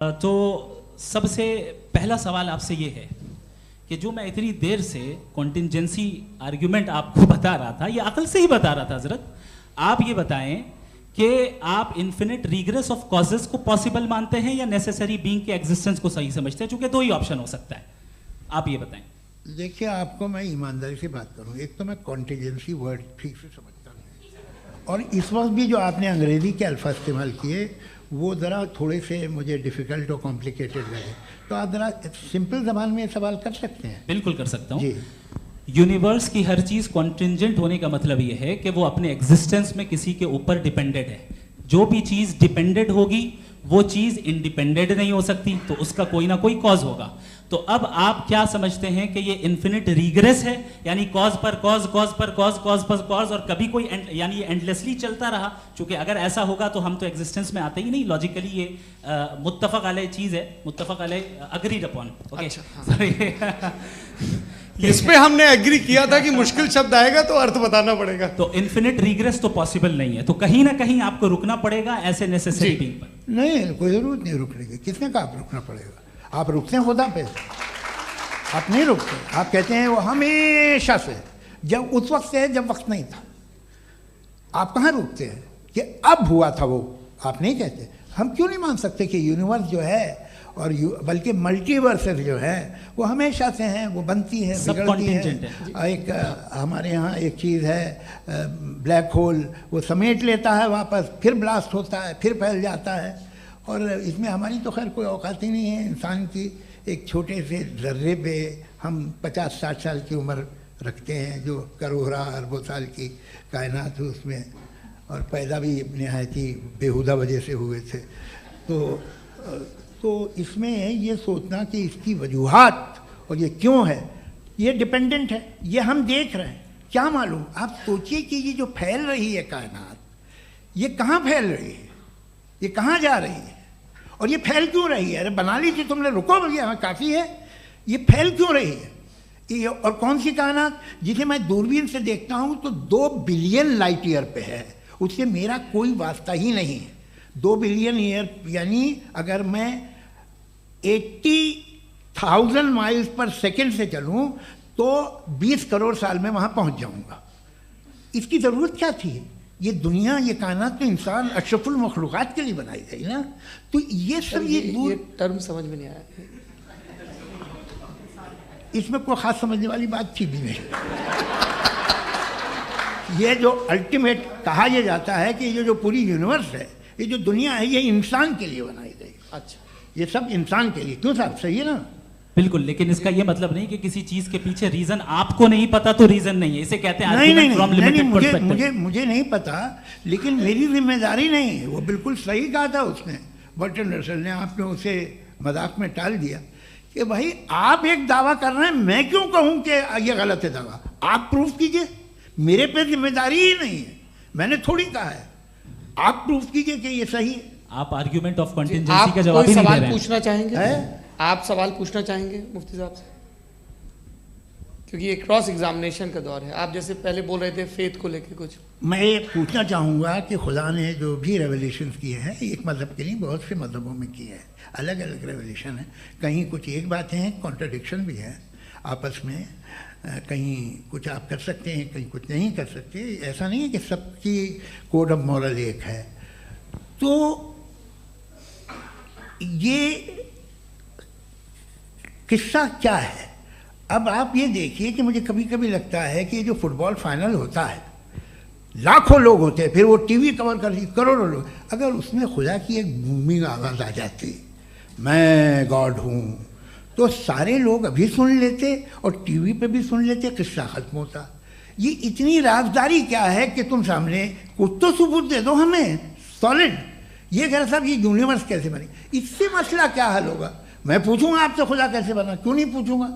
तो सबसे पहला सवाल आपसे ये है कि जो मैं इतनी देर से कॉन्टिंजेंसी आर्ग्यूमेंट आपको बता रहा था, ये अकल से ही बता रहा था हजरत, आप ये बताएं कि आप इन्फिनिट रिग्रेस ऑफ कॉजेस को पॉसिबल मानते हैं या नेसेसरी बीइंग के एग्जिस्टेंस को सही समझते हैं, चूंकि दो ही ऑप्शन हो सकता है, आप ये बताएं। देखिए, आपको मैं ईमानदारी से बात करूं, एक तो मैं कॉन्टिजेंसी वर्ड ठीक से समझता नहीं, और इस वक्त भी जो आपने अंग्रेजी के अल्फाज इस्तेमाल किए वो ज़रा थोड़े से मुझे डिफ़िकल्ट और कॉम्प्लिकेटेड लगे, तो आप ज़रा सिंपल ज़बान में सवाल कर सकते हैं। बिल्कुल कर सकता हूँ जी। यूनिवर्स की हर चीज़ कॉन्टिंजेंट होने का मतलब ये है कि वो अपने एग्जिस्टेंस में किसी के ऊपर डिपेंडेड है। जो भी चीज़ डिपेंडेड होगी वो चीज़ इंडिपेंडेंट नहीं हो सकती, तो उसका कोई ना कोई कॉज होगा। तो अब आप क्या समझते हैं कि ये इन्फिनिट रिग्रेस है, यानी कॉज पर कॉज, कॉज पर कॉज, कॉज पर कॉज, और कभी कोई यानी ये एंडलेसली चलता रहा? क्योंकि अगर ऐसा होगा तो हम तो एग्जिस्टेंस में आते ही नहीं। लॉजिकली ये मुत्तफक अलैह चीज़ है, मुत्तफक अलैह, अग्रीड अपॉन। ओके, इस पे हमने एग्री किया था कि मुश्किल शब्द आएगा तो अर्थ बताना पड़ेगा। तो इन्फिनिट रिग्रेस तो पॉसिबल नहीं है, तो कहीं ना कहीं आपको रुकना पड़ेगा ऐसे नेसेसरी बीइंग पर। नहीं, कोई ज़रूरत नहीं रुकने की। किसने कहा आप रुकना पड़ेगा? आप रुकते हैं खुदा पे, आप नहीं रुकते। आप कहते हैं वो हमेशा से, जब उस वक्त से जब वक्त नहीं था। आप कहाँ रुकते हैं कि अब हुआ था वो? आप नहीं कहते। हम क्यों नहीं मान सकते कि यूनिवर्स जो है और बल्कि मल्टीवर्सेस जो है वो हमेशा से हैं, वो बनती है, बिगड़ती है। एक हमारे यहाँ एक चीज़ है, ब्लैक होल, वो समेट लेता है वापस, फिर ब्लास्ट होता है, फिर फैल जाता है। और इसमें हमारी तो खैर कोई औकात ही नहीं है। इंसान की एक छोटे से ज़र्रे पे हम 50-60 साल की उम्र रखते हैं, जो करोड़ों अरबों साल की कायनात है उसमें, और पैदा भी नहायत ही बेहुदा वजह से हुए थे। तो इसमें ये सोचना कि इसकी वजूहात और ये क्यों है, ये डिपेंडेंट है, ये हम देख रहे हैं, क्या मालूम। आप सोचिए कि ये जो फैल रही है कायनात, ये कहाँ फैल रही है, ये कहाँ जा रही है, और ये फैल क्यों रही है? अरे बना ली थी तुमने, रुको भैया, काफ़ी है। ये फैल क्यों रही है? ये और कौन सी कायनात जिसे मैं दूरबीन से देखता हूँ तो 2 बिलियन लाइट ईयर पे है, उससे मेरा कोई वास्ता ही नहीं है। 2 बिलियन ईयर यानी अगर मैं 80,000 माइल्स पर सेकेंड से चलूँ तो 20 करोड़ साल में वहाँ पहुँच जाऊँगा। इसकी ज़रूरत क्या थी? ये दुनिया, ये कायनात तो इंसान अशरफुल मखलूक़ात के लिए बनाई गई ना। तो ये सब ये टर्म समझ में नहीं आया, इसमें कोई ख़ास समझने वाली बात थी भी नहीं। ये जो अल्टीमेट कहा यह जाता है कि ये जो पूरी यूनिवर्स है, ये जो दुनिया है, ये इंसान के लिए बनाई गई। अच्छा, ये सब इंसान के लिए। क्यों साहब, सही है ना? बिल्कुल, लेकिन इसका ये मतलब नहीं कि किसी चीज के पीछे रीजन आपको नहीं पता तो रीजन नहीं है। इसे कहते हैं नहीं, मुझे नहीं पता, लेकिन मेरी जिम्मेदारी नहीं है। वो बिल्कुल सही कहा था उसने, बर्टन रसल ने। आपने उसे मजाक में टाल दिया कि भाई आप एक दावा कर रहे हैं, मैं क्यों कहूँ कि ये गलत है दावा? आप प्रूफ कीजिए, मेरे पे जिम्मेदारी ही नहीं है, मैंने थोड़ी कहा है। आप प्रूफ कीजिए कि ये सही है। आप आर्ग्यूमेंट ऑफ कॉन्टिंजेंसी का जवाब ही नहीं दे रहे हैं। पूछना चाहेंगे? आप सवाल पूछना चाहेंगे मुफ्ती साहब से? क्योंकि ये क्रॉस एग्जामिनेशन का दौर है। आप जैसे पहले बोल रहे थे फेथ को लेके कुछ, मैं ये पूछना चाहूँगा कि खुदा ने जो भी रेवोल्यूशन किए हैं, एक मज़हब के नहीं बहुत से मज़हबों में किए हैं, अलग अलग रेवोल्यूशन है। कहीं कुछ एक बातें हैं, कॉन्ट्रडिक्शन भी है आपस में, कहीं कुछ आप कर सकते हैं, कहीं कुछ नहीं कर सकते। ऐसा नहीं है कि सबकी कोड ऑफ मॉरल एक है। तो ये किस्सा क्या है? अब आप ये देखिए कि मुझे कभी कभी लगता है कि ये जो फुटबॉल फाइनल होता है, लाखों लोग होते हैं, फिर वो टीवी कवर करती, करोड़ों लोग, अगर उसमें खुदा की एक बूमिंग आवाज़ आ जाती, मैं गॉड हूँ, तो सारे लोग अभी सुन लेते और टीवी पे भी सुन लेते, किस्सा ख़त्म होता। ये इतनी राजदारी क्या है कि तुम सामने कुछ तो सबूत दे दो हमें सॉलिड। ये कह साहब ये यूनिवर्स कैसे बनी, इससे मसला क्या हल होगा? मैं पूछूंगा आपसे खुदा कैसे बना? क्यों नहीं पूछूंगा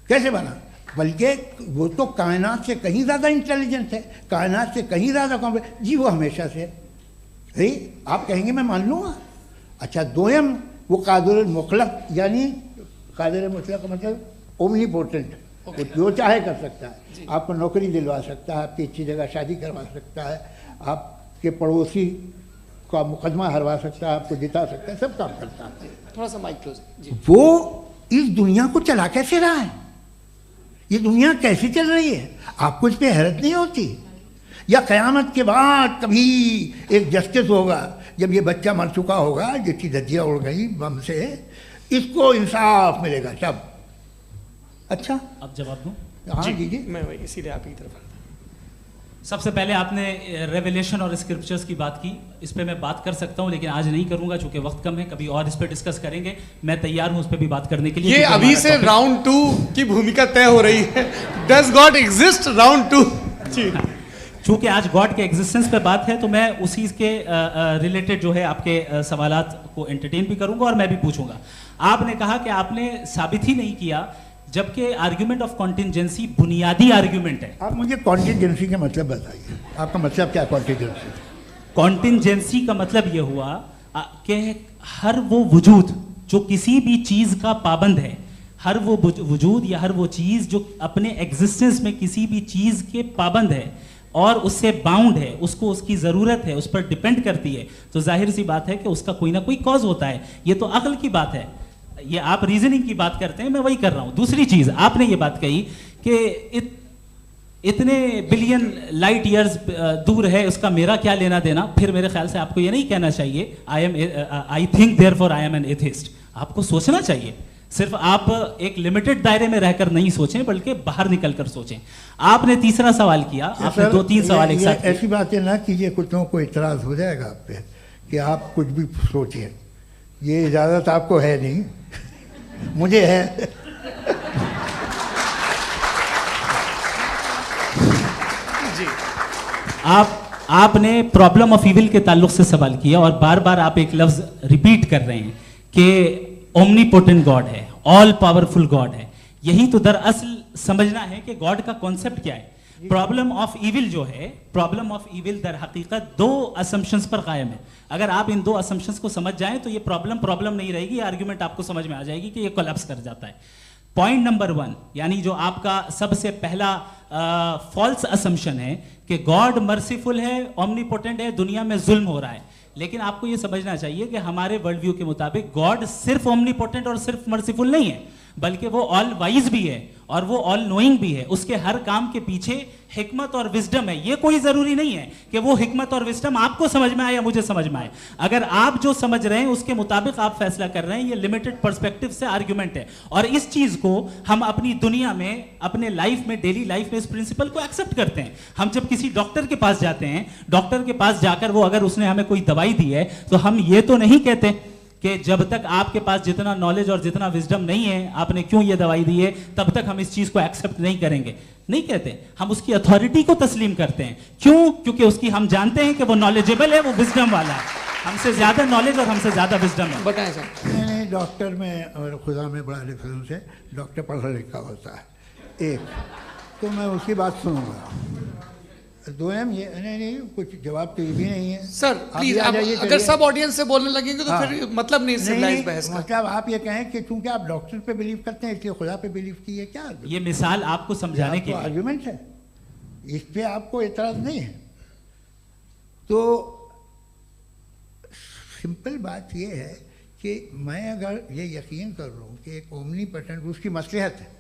कैसे बना? बल्कि वो तो कायनात से कहीं ज़्यादा इंटेलिजेंट है, कायनात से कहीं ज़्यादा कॉम्प्लेक्स। जी वो हमेशा से है। आप कहेंगे मैं मान लूँगा। अच्छा, दोयम वो कादिर मुतलक, यानी कादिर मुतलक का मतलब ओमनीपोटेंट, वो जो चाहे कर सकता है। आपको नौकरी दिलवा सकता है, आपकी अच्छी जगह शादी करवा सकता है, आपके पड़ोसी का मुकदमा हरवा सकता है, आपको जिता सकता है, सब काम करता है। थोड़ा सा माइक क्लोज जी। वो इस दुनिया को चला कैसे रहा है, ये दुनिया कैसे चल रही है, आपको इस पर हैरत नहीं होती? या क़यामत के बाद कभी एक जस्टिस होगा, जब ये बच्चा मर चुका होगा जिसकी धज्जियाँ उड़ गई बम से, इसको इंसाफ मिलेगा तब? अच्छा, अब जवाब दूं? हाँ जी, दीजिए। मैं वही इसीलिए आप ही की तरफ। सबसे पहले आपने रेवलेशन और स्क्रिप्चर्स की बात की, इस पे मैं बात कर सकता हूं लेकिन आज नहीं करूंगा चूंकि वक्त कम है, कभी और इस पे डिस्कस करेंगे। मैं तैयार हूं उस पे भी बात करने के लिए। ये क्योंकि अभी हमारा से topic- राउंड 2 की भूमिका तय हो रही है। Does God exist round 2? जी, चूंकि आज गॉड के एग्जिस्टेंस पे बात है तो मैं उसी के रिलेटेड जो है आपके सवालात को एंटरटेन भी करूंगा और मैं भी पूछूंगा। आपने कहा कि आपने साबित ही नहीं किया, जबकि आर्ग्यूमेंट ऑफ कॉन्टिजेंसी बुनियादी आर्ग्यूमेंट है। आप मुझे कॉन्टिजेंसी का मतलब बताइए, आपका मतलब क्या कॉन्टिजेंसी? कॉन्टिजेंसी का मतलब यह हुआ कि हर वो वजूद जो किसी भी चीज का पाबंद है, हर वो वजूद या हर वो चीज जो अपने एग्जिस्टेंस में किसी भी चीज के पाबंद है और उससे बाउंड है, उसको उसकी ज़रूरत है, उस पर डिपेंड करती है, तो जाहिर सी बात है कि उसका कोई ना कोई कॉज होता है। ये तो अक्ल की बात है, ये आप रीजनिंग की बात करते हैं, मैं वही कर रहा हूं। दूसरी चीज आपने ये बात कही कि इतने बिलियन लाइट ईयर्स दूर है, उसका मेरा क्या लेना देना। फिर मेरे ख्याल से आपको ये नहीं कहना चाहिए I think therefore I am an atheist. आपको सोचना चाहिए, सिर्फ आप एक लिमिटेड दायरे में रहकर नहीं सोचें बल्कि बाहर निकलकर सोचें। आपने तीसरा सवाल किया, आपने 2-3 सवाल एक साथ। ऐसी बातें ना कीजिए, कुछ लोगों को इतराज हो जाएगा आप पे कि आप कुछ भी सोचिए, ये इजाज़त आपको है नहीं, मुझे है। जी, आपने प्रॉब्लम ऑफ इविल के ताल्लुक से सवाल किया और बार बार आप एक लफ्ज रिपीट कर रहे हैं कि ओमनीपोटेंट गॉड है, ऑल पावरफुल गॉड है। यही तो दरअसल समझना है कि गॉड का कॉन्सेप्ट क्या है। प्रॉब्लम ऑफ इविल जो है, प्रॉब्लम ऑफ इविल दर हकीकत 2 असम्पशंस पर कायम है। अगर आप इन 2 असम्पशंस को समझ जाएं तो ये प्रॉब्लम नहीं रहेगी, आर्ग्यूमेंट आपको समझ में आ जाएगी कि ये कोलैप्स कर जाता है। पॉइंट नंबर 1, यानी जो आपका सबसे पहला फॉल्स असम्पशन है कि गॉड मर्सीफुल है, ओमनीपोटेंट है, दुनिया में जुल्म हो रहा है। लेकिन आपको ये समझना चाहिए कि हमारे वर्ल्ड व्यू के मुताबिक गॉड सिर्फ ओमनीपोटेंट और सिर्फ मर्सीफुल नहीं है, बल्कि वो ऑल वाइज भी है और वो ऑल नोइंग भी है। उसके हर काम के पीछे हिकमत और विजडम है। ये कोई जरूरी नहीं है कि वो हिकमत और विजडम आपको समझ में आए या मुझे समझ में आए। अगर आप जो समझ रहे हैं उसके मुताबिक आप फैसला कर रहे हैं, ये लिमिटेड पर्सपेक्टिव से आर्ग्यूमेंट है। और इस चीज को हम अपनी दुनिया में, अपने लाइफ में, डेली लाइफ में इस प्रिंसिपल को एक्सेप्ट करते हैं। हम जब किसी डॉक्टर के पास जाते हैं, डॉक्टर के पास जाकर वो अगर उसने हमें कोई दवाई दी है तो हम ये तो नहीं कहते कि जब तक आपके पास जितना नॉलेज और जितना विजडम नहीं है, आपने क्यों ये दवाई दी है, तब तक हम इस चीज को एक्सेप्ट नहीं करेंगे। नहीं कहते, हम उसकी अथॉरिटी को तस्लीम करते हैं। क्यों? क्योंकि उसकी हम जानते हैं कि वो नॉलेजेबल है, वो विजडम वाला है, हमसे ज्यादा नॉलेज और हमसे ज्यादा विजडम है। बताएं सर। मैंने डॉक्टर में और खुदा में बड़ा डिफरेंस है। डॉक्टर पढ़ा लिखा होता है एक, तो मैं उसकी बात सुनूंगा। 2 ये नहीं, कुछ जवाब तो ये भी नहीं है सर प्लीज, भी आ आप जाइए, अगर चलिए। सब ऑडियंस से बोलने लगेंगे तो हाँ। फिर मतलब नहीं सिविलाइज्ड बहस का। मतलब आप ये कहें कि चूंकि आप डॉक्टर पे बिलीव करते हैं इसलिए खुदा पे बिलीव कीजिए, क्या ये मिसाल आपको समझाने के लिए। आर्ग्यूमेंट है, इस पे आपको एतराज नहीं है। तो सिंपल बात ये है कि मैं अगर ये यकीन कर लूँ कि एक ओमनीपोटेंट, उसकी मसलहत है,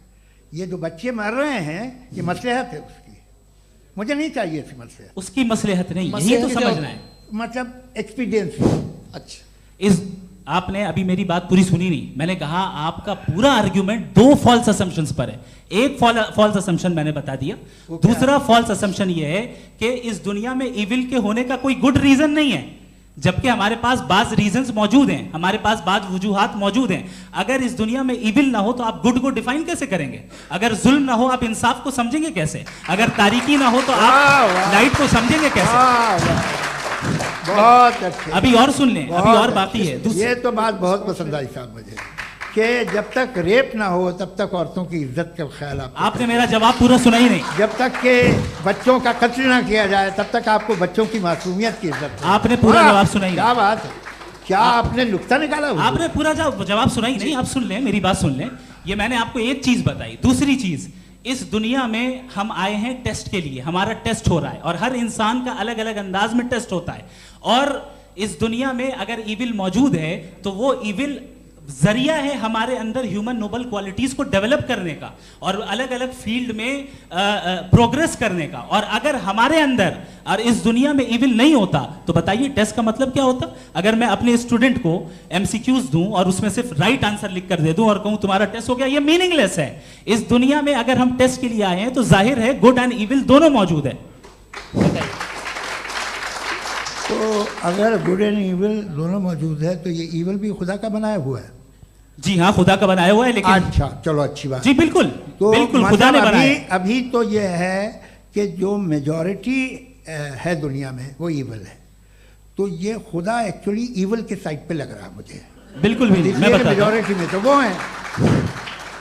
ये जो बच्चे मर रहे हैं ये मसलहत है उसकी, मुझे नहीं चाहिए थी मसलहत। उसकी मसलहत नहीं, यही तो समझना है। मतलब एक्सपीरियंस। अच्छा, इस आपने अभी मेरी बात पूरी सुनी नहीं। मैंने कहा आपका पूरा आर्ग्यूमेंट 2 फॉल्स असम्पशंस पर है। एक फॉल्स असम्पशन मैंने बता दिया, दूसरा फॉल्स असम्पशन ये है कि इस दुनिया में इविल के होने का कोई गुड रीजन नहीं है, जबकि हमारे पास बाज रीजंस मौजूद हैं, हमारे पास बाज वजूहात मौजूद हैं। अगर इस दुनिया में इविल ना हो तो आप गुड को डिफाइन कैसे करेंगे? अगर जुल्म ना हो आप इंसाफ को समझेंगे कैसे? अगर तारीकी ना हो तो आप लाइट को समझेंगे कैसे? बहुत अच्छे। अभी और सुन लें, अभी और बाकी है। ये तो बात बहुत पसंद आई साहब मुझे, कि जब तक रेप ना हो तब तक औरतों की इज्जत का ख्याल आपने मेरा जवाब पूरा सुना ही नहीं। जब तक के बच्चों का कत्ल ना किया जाए तब तक आपको बच्चों की मासूमियत की इज्जत। आपने पूरा जवाब सुना ही नहीं। क्या बात है, क्या आपने नुक्ता निकाला? आपने पूरा जवाब सुना ही नहीं। आप सुन लें, मेरी बात सुन लें। ये मैंने आपको एक चीज बताई। दूसरी चीज, इस दुनिया में हम आए हैं टेस्ट के लिए, हमारा टेस्ट हो रहा है और हर इंसान का अलग अलग अंदाज में टेस्ट होता है। और इस दुनिया में अगर इविल मौजूद है तो वो इविल जरिया है हमारे अंदर ह्यूमन नोबल क्वालिटीज को डेवलप करने का और अलग अलग फील्ड में प्रोग्रेस करने का। और अगर हमारे अंदर और इस दुनिया में इविल नहीं होता तो बताइए टेस्ट का मतलब क्या होता? अगर मैं अपने स्टूडेंट को एमसीक्यूज दूं और उसमें सिर्फ राइट आंसर लिख कर दे दूं और कहूं तुम्हारा टेस्ट हो गया, ये मीनिंगलेस है। इस दुनिया में अगर हम टेस्ट के लिए आए हैं तो जाहिर है गुड एंड इविल दोनों मौजूद है। तो अगर गुड एंड इविल दोनों मौजूद है तो ये इविल भी खुदा का बनाया हुआ है। जी हाँ, खुदा का बनाया हुआ है, लेकिन अच्छा चलो अच्छी बात। जी बिल्कुल, तो बिल्कुल खुदा ने बनाया। अभी तो ये है कि जो मेजॉरिटी है दुनिया में वो इविल है, तो ये खुदा एक्चुअली इविल के साइड पे लग रहा है मुझे। बिल्कुल भी नहीं, मैं बताता हूं। मेजॉरिटी में तो वो है।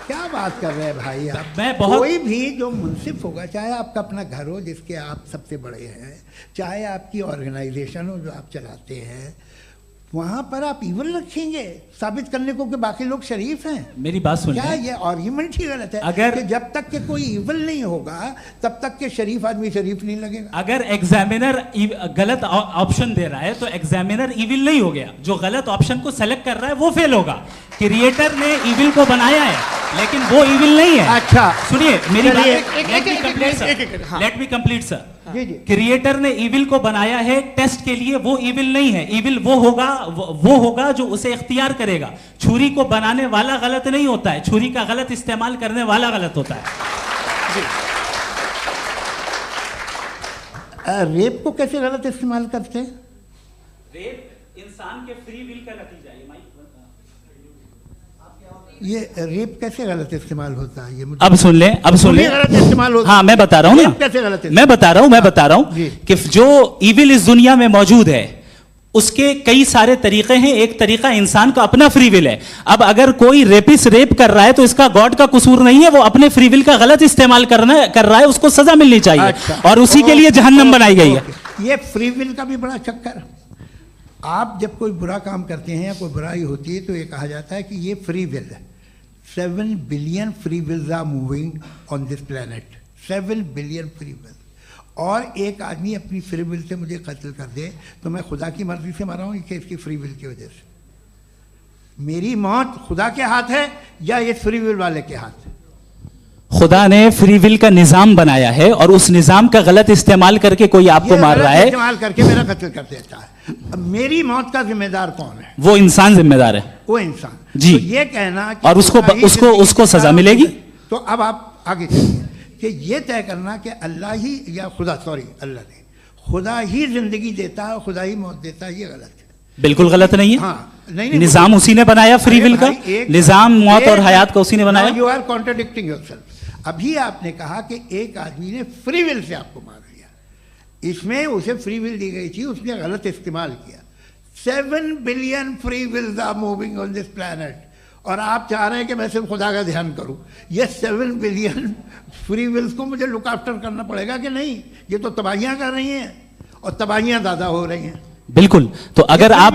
क्या बात कर रहे हैं भाई आप? मैं बहुत कोई भी जो मुंसिफ होगा, चाहे आपका अपना घर हो जिसके आप सबसे बड़े हैं, चाहे आपकी ऑर्गेनाइजेशन हो जो आप चलाते हैं, वहां पर आप इविल रखेंगे साबित करने को कि बाकी लोग शरीफ हैं। मेरी बात सुनिए, क्या ये आर्ग्यूमेंट ही गलत है? अगर कि जब तक के कोई इविल नहीं होगा तब तक के शरीफ आदमी शरीफ नहीं लगेगा। अगर एग्जामिनर गलत ऑप्शन दे रहा है तो एग्जामिनर इविल नहीं हो गया, जो गलत ऑप्शन को सेलेक्ट कर रहा है वो फेल होगा। क्रिएटर ने इविल को बनाया है लेकिन वो इविल नहीं है। अच्छा सुनिए मेरी बात, हाँ। Let me complete sir. जी जी। क्रिएटर ने इविल को बनाया है टेस्ट के लिए, वो इविल नहीं है। इविल वो होगा जो उसे इख्तियार करेगा। छुरी को बनाने वाला गलत नहीं होता है, छुरी का गलत इस्तेमाल करने वाला गलत होता है। रेप को कैसे गलत इस्तेमाल करते हैं? रेप इंसान के फ्री विल का नतीजा है। ये रेप कैसे गलत इस्तेमाल होता है? ये मुझे अब सुन ले, अब सुन ले। गलत इस्तेमाल होता है। हाँ मैं बता रहा हूँ ना, कैसे गलत इस्तेमाल? मैं बता रहा हूँ कि जो इविल इस दुनिया में मौजूद है उसके कई सारे तरीके हैं। एक तरीका इंसान का अपना फ्री विल है। अब अगर कोई रेपिस्ट रेप कर रहा है तो इसका गॉड का कसूर नहीं है, वो अपने फ्री विल का गलत इस्तेमाल कर रहा है, उसको सजा मिलनी चाहिए। अच्छा। और उसी के लिए जहन्नम बनाई गई है। ये फ्री विल का भी बड़ा चक्कर। आप जब कोई बुरा काम करते हैं या कोई बुराई होती है तो ये कहा जाता है कि ये फ्री विल है। 7 billion free wills are moving on this planet. 7 billion free will. और एक आदमी अपनी फ्री विल से मुझे कत्ल कर दे तो मैं खुदा की मर्जी से मरा हूँ कि इसकी फ्री विल की वजह से? मेरी मौत खुदा के हाथ है या ये फ्री विल वाले के हाथ है? खुदा ने फ्री विल का निजाम बनाया है और उस निजाम का गलत इस्तेमाल करके कोई आपको मार रहा है, इस्तेमाल करके मेरा कत्ल कर देता है। अब मेरी मौत का जिम्मेदार कौन है? वो इंसान जिम्मेदार है। वो इंसान जी। तो ये कहना कि और उसको सजा मिलेगी। तो अब आप आगे चलिए कि ये तय करना कि अल्लाह ही या खुदा, अल्लाह ने, खुदा ही जिंदगी देता है, खुदा ही मौत देता है, ये गलत है। बिल्कुल गलत नहीं है। हाँ, नहीं, निजाम उसी ने बनाया फ्री विल का, निजाम मौत और हयात का उसी ने बनाया। You are contradicting yourself. अभी आपने कहा कि एक आदमी ने फ्री विल से आपको मार दिया, इसमें उसे फ्री विल दी गई थी, उसने गलत इस्तेमाल किया। 7 billion free wills are moving on this planet और आप चाह रहे हैं कि मैं सिर्फ खुदा का ध्यान करूं। ये 7 बिलियन फ्री विल्स को मुझे लुक आफ्टर करना पड़ेगा कि नहीं? ये तो तबाहियां कर रही हैं और तबाहियां ज़्यादा हो रही हैं। बिल्कुल। तो अगर आप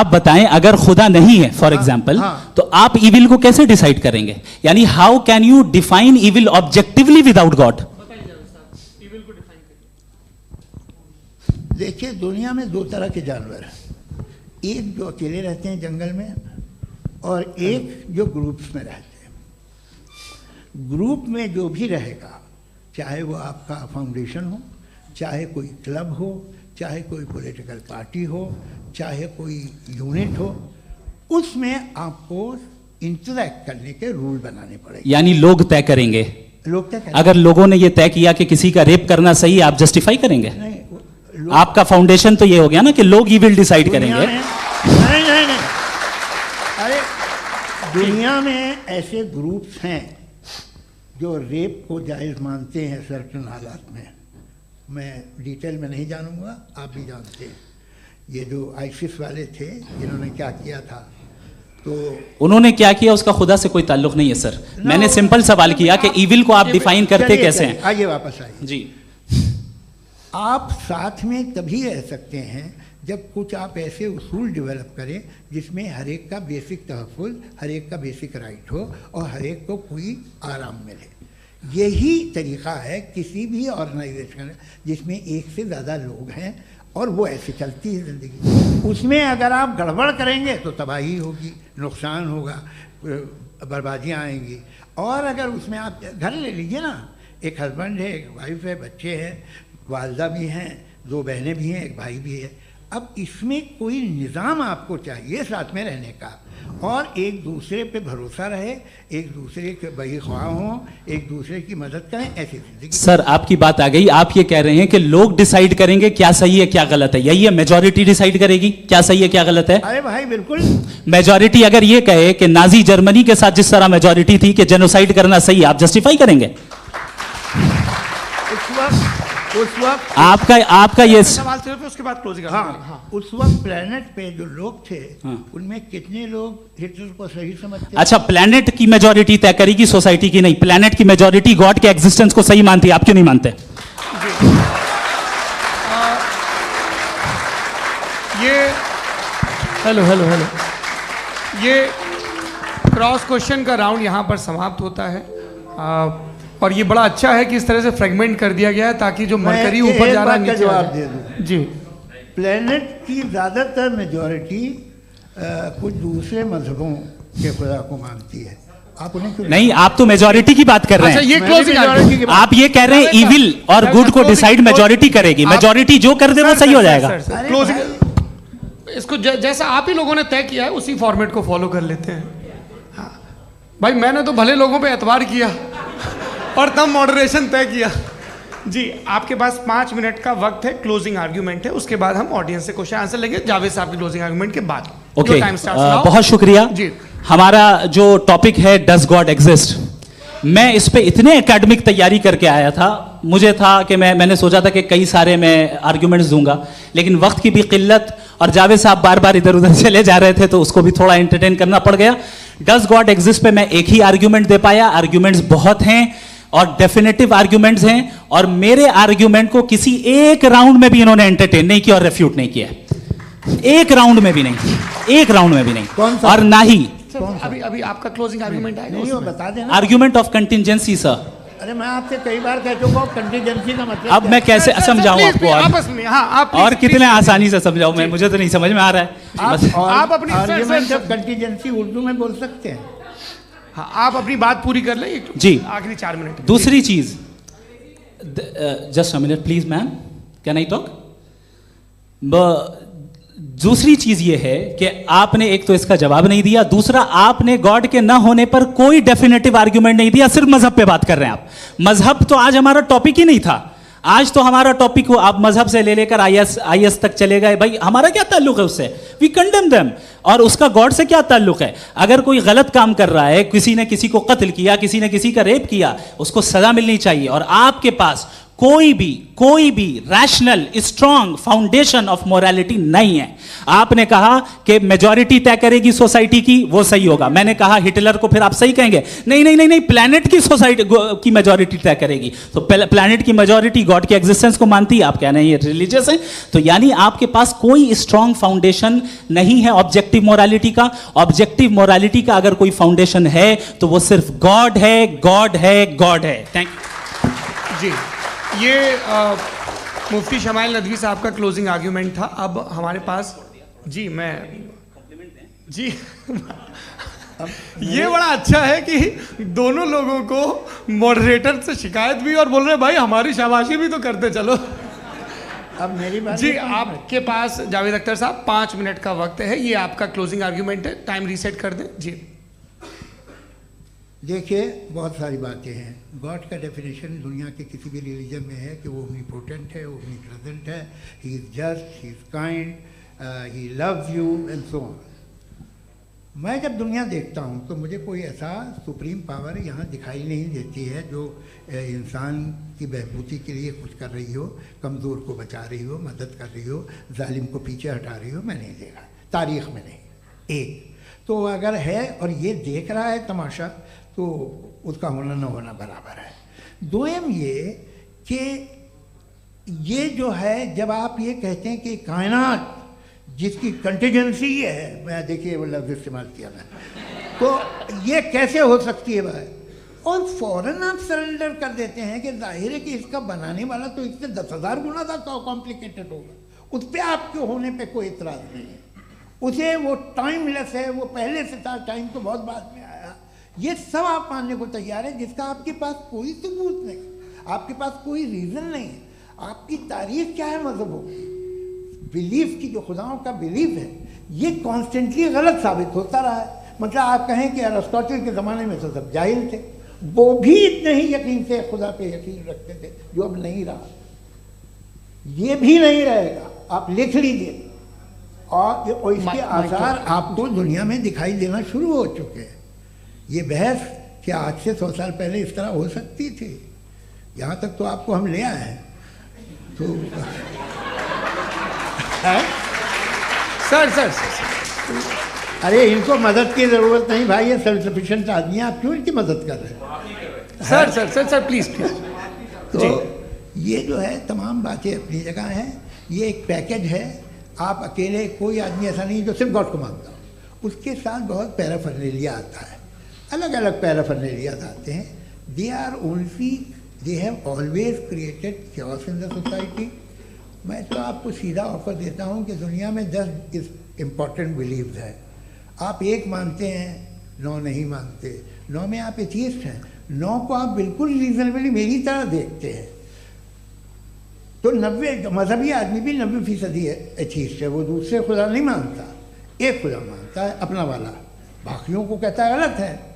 बताएं अगर खुदा नहीं है फॉर एग्जाम्पल, हाँ। तो आप इविल को कैसे डिसाइड करेंगे? यानी how can you define evil objectively without God? देखिए दुनिया में 2 तरह के जानवर हैं। एक जो अकेले रहते हैं जंगल में और एक जो ग्रुप्स में रहते हैं। ग्रुप में जो भी रहेगा, चाहे वो आपका फाउंडेशन हो, चाहे कोई क्लब हो, चाहे कोई पॉलिटिकल पार्टी हो, चाहे कोई यूनिट हो, उसमें आपको इंटरैक्ट करने के रूल बनाने पड़ेंगे। यानी लोग तय करेंगे। लोग तय करेंगे। अगर लोगों ने ये तय किया कि किसी का रेप करना सही है, आप जस्टिफाई करेंगे? नहीं, आपका फाउंडेशन तो ये हो गया ना कि लोग ही विल डिसाइड करेंगे। नहीं, अरे दुनिया में ऐसे ग्रुप्स हैं जो रेप को जायज़ मानते हैं सर्टेन हालात में। मैं डिटेल में नहीं जानूंगा, आप भी जानते हैं। ये जो आईसिस वाले थे जिन्होंने क्या किया था, तो उन्होंने क्या किया उसका खुदा से कोई ताल्लुक नहीं है सर। मैंने सिंपल सवाल किया कि इविल को आप डिफाइन करते कैसे हैं? आइए वापस आइए जी। आप साथ में तभी रह सकते हैं जब कुछ आप ऐसे उसूल डेवलप करें जिसमें हर एक का बेसिक तहफ़्फ़ुज़, हर एक का बेसिक राइट हो और हर एक को कोई आराम मिले। यही तरीक़ा है किसी भी ऑर्गेनाइजेशन जिसमें एक से ज़्यादा लोग हैं और वो ऐसे चलती है ज़िंदगी। उसमें अगर आप गड़बड़ करेंगे तो तबाही होगी, नुकसान होगा, बर्बादियाँ आएंगी। और अगर उसमें आप घर ले लीजिए ना, एक हस्बैंड है, एक वाइफ है, बच्चे हैं, वालदा भी हैं, 2 बहनें भी हैं, एक भाई भी है। अब इसमें कोई निज़ाम आपको चाहिए साथ में रहने का, और एक दूसरे पे भरोसा रहे, एक दूसरे के बहीख्वाह हों, एक दूसरे की मदद करें, ऐसी जिंदगी। सर आपकी बात आ गई, आप ये कह रहे हैं कि लोग डिसाइड करेंगे क्या सही है क्या गलत है, यही है मेजॉरिटी डिसाइड करेगी क्या सही है क्या गलत है? अरे भाई बिल्कुल। मेजॉरिटी अगर ये कहे कि नाजी जर्मनी के साथ जिस तरह मेजॉरिटी थी कि जेनोसाइड करना सही है, आप जस्टिफाई करेंगे? उस वक्त आपका ये सवाल सिर्फ उसके बाद क्लोजिंग। हाँ, उस वक्त प्लेनेट पे जो लोग थे, उनमें कितने लोग हिटलर को सही समझते? अच्छा, प्लेनेट की मेजॉरिटी तय करेगी, सोसाइटी की नहीं। प्लेनेट की मेजॉरिटी गॉड के एग्जिस्टेंस को सही मानती है, आप क्यों नहीं मानते? ये हेलो ये क्रॉस क्वेश्चन का राउंड यहाँ पर समाप्त होता है। और ये बड़ा अच्छा है कि इस तरह से फ्रेगमेंट कर दिया गया है ताकि जो मरकरी ऊपर जा रहा है नीचे जवाब दे दूं जी। प्लेनेट की ज़्यादातर मेजॉरिटी कुछ दूसरे मजहबों के खुदा को मानती है। आप उन्हें क्यों नहीं? आप तो मेजॉरिटी की बात कर रहे हैं। अच्छा, ये क्लोजिंग आप ये कह रहे हैं इविल और गुड को डिसाइड मेजॉरिटी करेगी, मेजॉरिटी जो कर दे वो सही हो जाएगा। क्लोजिंग इसको जैसा आप ही लोगों ने तय किया है उसी फॉर्मेट को फॉलो कर लेते हैं। हाँ भाई, मैंने तो भले लोगों पे एतबार किया और तब मॉडरेशन तय किया। जी, आपके पास 5 मिनट का वक्त है, क्लोजिंग आर्ग्यूमेंट है, उसके बाद हम ऑडियंस से क्वेश्चन आंसर लेंगे जावेद साहब की क्लोजिंग आर्ग्यूमेंट के बाद। ओके, बहुत शुक्रिया जी। हमारा जो टॉपिक है डज गॉड एग्जिस्ट, मैं इस पे इतने एकेडमिक तैयारी करके आया था, मुझे था कि मैंने सोचा था कि कई सारे मैं आर्ग्यूमेंट्स दूंगा, लेकिन वक्त की भी किल्लत और जावेद साहब बार बार इधर उधर चले जा रहे थे तो उसको भी थोड़ा एंटरटेन करना पड़ गया। डज गॉड एग्जिस्ट पे मैं एक ही आर्ग्यूमेंट दे पाया, आर्ग्यूमेंट्स बहुत हैं और डेफिनेटिव आर्ग्यूमेंट्स हैं, और मेरे आर्ग्यूमेंट को किसी एक राउंड में भी इन्होंने एंटरटेन नहीं किया और रेफ्यूट नहीं किया, एक राउंड में भी नहीं, एक राउंड में भी नहीं। और ना ही अभी आपका क्लोजिंग आर्ग्यूमेंट आएगा, नहीं वो बता देना। Argument of contingency sir. अरे मैं आपसे कई बार कह चुका हूं कंटिजेंसी का मतलब अब मैं कैसे समझाऊं आपको? आपस में आप और कितने आसानी से समझाऊं मैं, मुझे तो नहीं समझ में आ रहा है। आप अपनी आर्ग्यूमेंट ऑफ कंटिजेंसी उर्दू में बोल सकते हैं। हाँ, आप अपनी बात पूरी कर लें जी, आखिरी 4 मिनट। दूसरी चीज, just a minute please ma'am, can I talk? दूसरी चीज ये है कि आपने एक तो इसका जवाब नहीं दिया, दूसरा आपने गॉड के ना होने पर कोई डेफिनेटिव आर्ग्यूमेंट नहीं दिया, सिर्फ मजहब पे बात कर रहे हैं आप। मजहब तो आज हमारा टॉपिक ही नहीं था, आज तो हमारा टॉपिक हो, आप मजहब से ले लेकर आईएस तक चले गए। भाई हमारा क्या ताल्लुक है उससे? We condemn them. और उसका गॉड से क्या ताल्लुक है? अगर कोई गलत काम कर रहा है, किसी ने किसी को कत्ल किया, किसी ने किसी का रेप किया, उसको सजा मिलनी चाहिए। और आपके पास कोई भी rational strong foundation of morality नहीं है। आपने कहा कि मेजॉरिटी तय करेगी सोसाइटी की, वो सही होगा। मैंने कहा हिटलर को फिर आप सही कहेंगे, नहीं, प्लैनेट की सोसाइटी की मेजॉरिटी तय करेगी। तो प्लैनेट की मेजॉरिटी गॉड के एग्जिस्टेंस को मानती है, आप कह रहे हैं ये रिलीजियस है। तो यानी आपके पास कोई स्ट्रॉन्ग फाउंडेशन नहीं है ऑब्जेक्टिव मोरालिटी का। ऑब्जेक्टिव मोरालिटी का अगर कोई फाउंडेशन है तो वो सिर्फ गॉड है, गॉड है, गॉड है। थैंक यू जी। ये मुफ्ती शमाइल नदवी साहब का क्लोजिंग आर्ग्यूमेंट था। अब हमारे पास जी ये बड़ा अच्छा है कि दोनों लोगों को मॉडरेटर से शिकायत भी और बोल रहे भाई हमारी शाबाशी भी तो करते चलो। अब मेरी बात जी, आपके पास जावेद अख्तर साहब 5 मिनट का वक्त है, ये आपका क्लोजिंग आर्ग्यूमेंट है, टाइम रीसेट कर दें जी। देखिए, बहुत सारी बातें हैं। गॉड का डेफिनेशन दुनिया के किसी भी रिलीजन में है कि वो ओमनीपोटेंट है, ओमनीप्रेजेंट है, he is just, he is kind, he loves you and so on. मैं जब दुनिया देखता हूँ तो मुझे कोई ऐसा सुप्रीम पावर यहाँ दिखाई नहीं देती है जो इंसान की बहबूदी के लिए कुछ कर रही हो, कमज़ोर को बचा रही हो, मदद कर रही हो, जालिम को पीछे हटा रही हो। मैं नहीं देखा, तारीख़ में नहीं। एक तो अगर है और ये देख रहा है तमाशा, तो उसका होना न होना बराबर है। दोयम ये कि ये जो है, जब आप ये कहते हैं कि कायनात जिसकी कंटिजेंसी ये है, मैं देखिए वो लफ्ज़ इस्तेमाल किया मैं, तो ये कैसे हो सकती है भाई? और फ़ौरन आप सरेंडर कर देते हैं कि जाहिर है कि इसका बनाने वाला तो इससे 10,000 गुना ज़्यादा कॉम्प्लिकेटेड होगा। उस पर आपके होने पे कोई इतराज़ नहीं है। उसे वो टाइमलेस है, वो पहले से था, टाइम तो बहुत बाद में आया, ये सब आप मानने को तैयार है, जिसका आपके पास कोई सबूत नहीं, आपके पास कोई रीज़न नहीं है। आपकी तारीख क्या है मजहबों की, बिलीफ की, जो खुदाओं का बिलीफ है, ये कॉन्स्टेंटली गलत साबित होता रहा है। मतलब आप कहें कि अरिस्टोटल के ज़माने में तो सब जाहिल थे, वो भी इतने ही यकीन से खुदा पे यकीन रखते थे, जो अब नहीं रहा, ये भी नहीं रहेगा, आप लिख लीजिए। और इसके आसार आपको दुनिया में दिखाई देना शुरू हो चुके हैं। ये बहस क्या आज से 100 साल पहले इस तरह हो सकती थी? यहाँ तक तो आपको हम ले आए हैं। तो सर अरे इनको मदद की ज़रूरत नहीं भाई, ये सेल्फ सफिशिएंट आदमी है, आप क्यों इनकी मदद कर रहे हैं? Sir please. तो ये जो है तमाम बातें अपनी जगह हैं, ये एक पैकेज है। आप अकेले, कोई आदमी ऐसा नहीं जो सिर्फ गॉड को मानता हो, उसके साथ बहुत पैराफर्नेलिया आता है, अलग अलग पैराफर्नेलिया आते हैं। They have always created chaos in the society. मैं तो आपको सीधा ऑफर देता हूँ कि दुनिया में 10 इम्पॉर्टेंट बिलीव्स है, आप 1 मानते हैं, 9 नहीं मानते, 9 में आप एथीस्ट हैं, 9 को आप बिल्कुल रीजनेबली मेरी तरह देखते हैं। तो 90 मजहबी आदमी भी 90% एथीस्ट है, वो दूसरे खुदा नहीं मानता, एक खुदा मानता है अपना वाला, बाकियों को कहता है गलत है।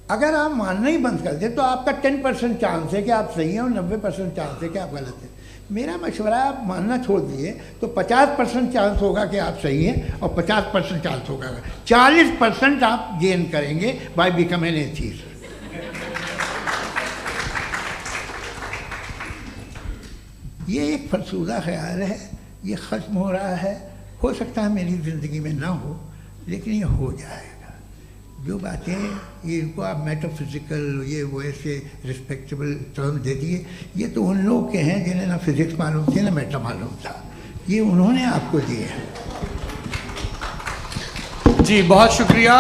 अगर आप मानना ही बंद कर दें तो आपका 10% चांस है कि आप सही हैं और 90% चांस है कि आप गलत हैं। मेरा मशवरा है आप मानना छोड़ दिए तो 50% चांस होगा कि आप सही हैं और 50% चांस होगा, 40% आप गेन करेंगे बाय बिकमिंग एन एथीस्ट। ये एक फरसूदा ख्याल है, ये ख़त्म हो रहा है। हो सकता है मेरी ज़िंदगी में ना हो, लेकिन ये हो जाएगा। जो बातें ये इनको आप मेटाफिज़िकल ये वो ऐसे रिस्पेक्टेबल टर्म दे दिए, ये तो उन लोग के हैं जिन्हें ना फिज़िक्स मालूम थी ना मेटा मालूम था, ये उन्होंने आपको दिए हैं। जी बहुत शुक्रिया।